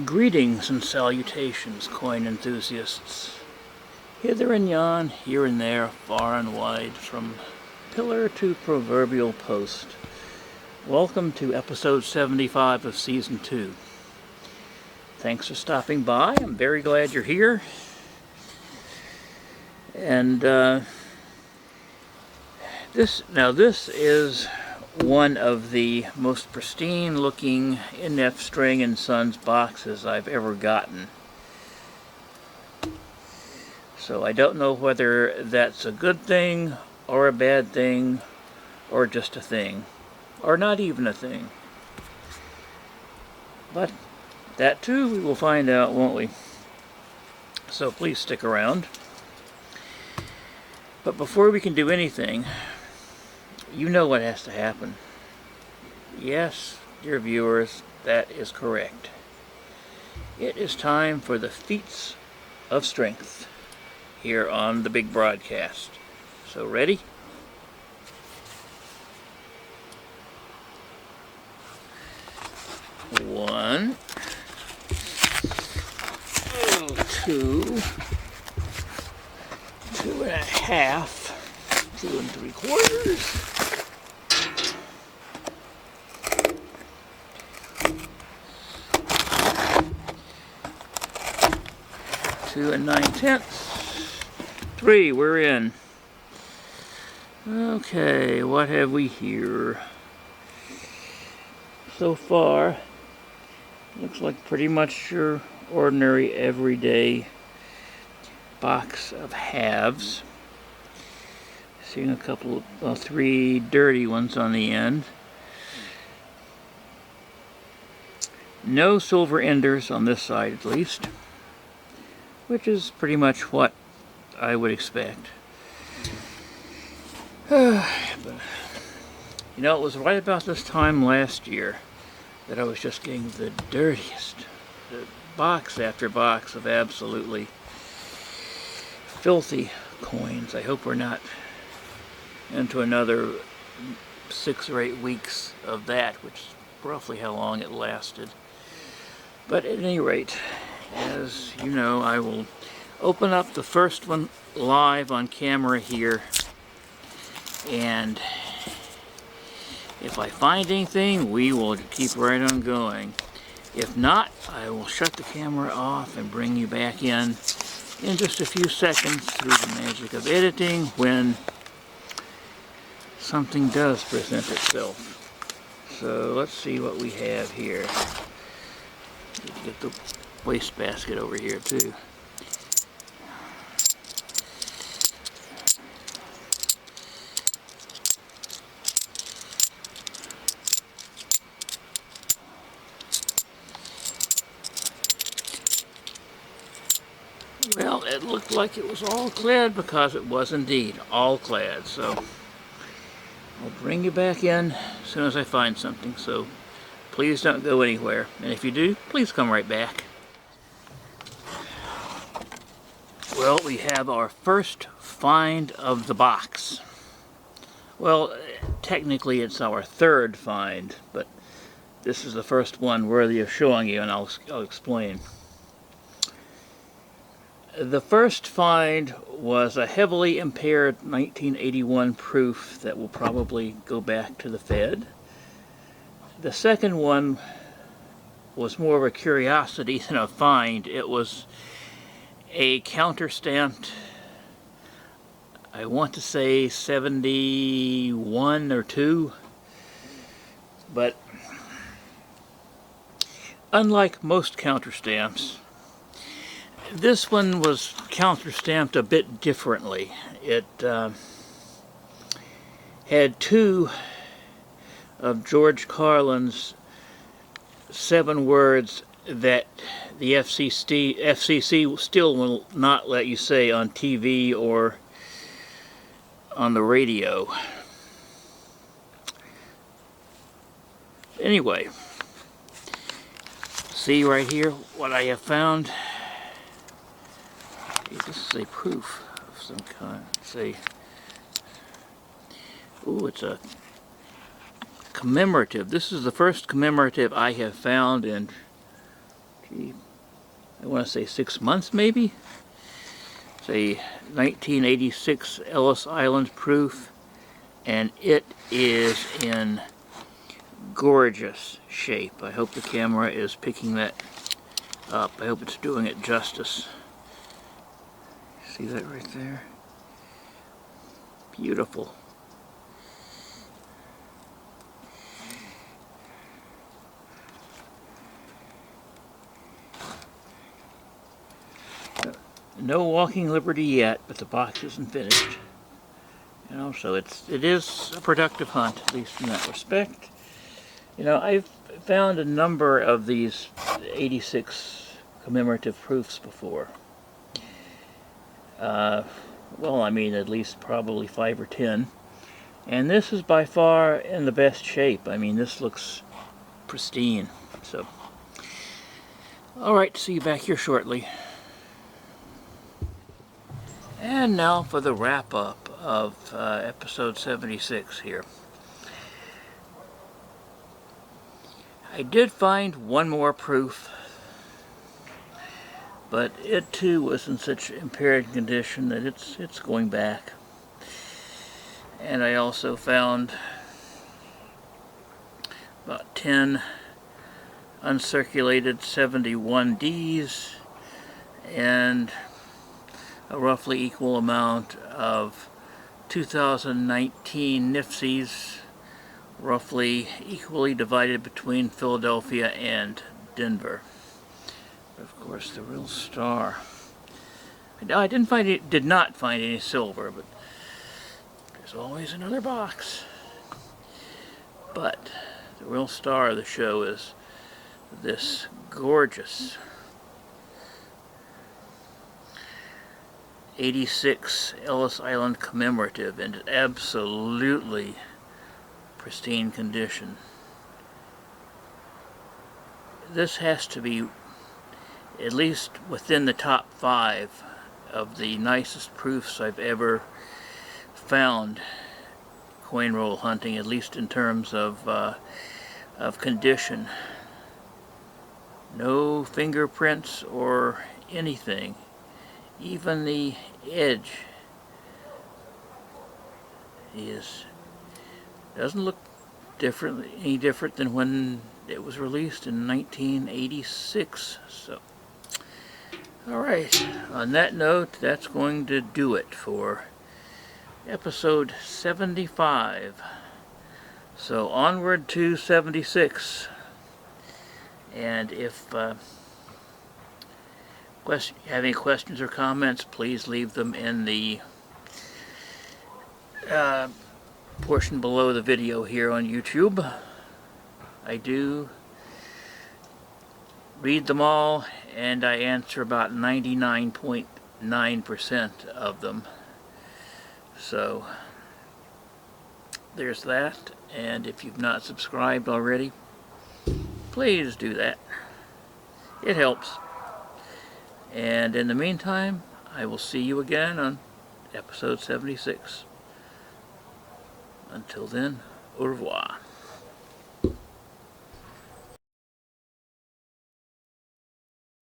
Greetings and salutations, coin enthusiasts. Hither and yon, here and there, far and wide, from pillar to proverbial post. Welcome to episode 75 of season 2. Thanks for stopping by. I'm very glad you're here. And this is one of the most pristine looking NF String & Sons boxes I've ever gotten. So I don't know whether that's a good thing or a bad thing or just a thing or not even a thing. But that too we will find out, won't we? So please stick around. But before we can do anything, you know what has to happen. Yes, dear viewers, that is correct. It is time for the feats of strength here on the big broadcast. So ready? One, two, 2.5, 2 3/4. 2 9/10. 3, we're in. Okay, what have we here? So far, looks like pretty much your ordinary everyday box of halves. Seeing a couple of 3 dirty ones on the end. No silver enders on this side at least, which is pretty much what I would expect. But, you know, it was right about this time last year that I was just getting the dirtiest, box after box of absolutely filthy coins. I hope we're not into another 6 or 8 weeks of that, which is roughly how long it lasted. But at any rate, as you know, I will open up the first one live on camera here, and if I find anything, we will keep right on going. If not, I will shut the camera off and bring you back in just a few seconds through the magic of editing when something does present itself. So let's see what we have here. Get the wastebasket over here too. Well, it looked like it was all clad because it was indeed all clad. So I'll bring you back in as soon as I find something. So please don't go anywhere. And if you do, please come right back. Well, we have our first find of the box. Well, technically it's our third find, but this is the first one worthy of showing you, and I'll explain. The first find was a heavily impaired 1981 proof that will probably go back to the Fed. The second one was more of a curiosity than a find. It was a counter-stamped, I want to say 71 or 2, but unlike most counter-stamps, this one was counter-stamped a bit differently. It had 2 of George Carlin's 7 words that the FCC still will not let you say on TV or on the radio. Anyway, see right here what I have found. This is a proof of some kind. See, ooh, it's a commemorative. This is the first commemorative I have found in I want to say 6 months maybe. It's a 1986 Ellis Island proof, and it is in gorgeous shape. I hope the camera is picking that up. I hope it's doing it justice. See that right there? Beautiful. No walking liberty yet, but the box isn't finished. You know, so it is a productive hunt, at least in that respect. You know, I've found a number of these 86 commemorative proofs before. Well, I mean, at least probably 5 or 10. And this is by far in the best shape. I mean, this looks pristine. So, alright, see you back here shortly. And now for the wrap-up of episode 76 here. I did find one more proof, but it too was in such impaired condition that it's going back. And I also found about 10 uncirculated 71Ds and a roughly equal amount of 2019 NIFCs, roughly equally divided between Philadelphia and Denver. But of course, the real star. I did not find any silver, but there's always another box. But the real star of the show is this gorgeous 86 Ellis Island Commemorative in absolutely pristine condition. This has to be at least within the top 5 of the nicest proofs I've ever found coin roll hunting, at least in terms of condition. No fingerprints or anything. Even the edge doesn't look any different than when it was released in 1986. So, alright, on that note, that's going to do it for episode 75. So onward to 76. And if you have any questions or comments, please leave them in the portion below the video here on YouTube. I do read them all, and I answer about 99.9% of them. So there's that, and if you've not subscribed already, please do that. It helps. And in the meantime, I will see you again on episode 76. Until then, au revoir.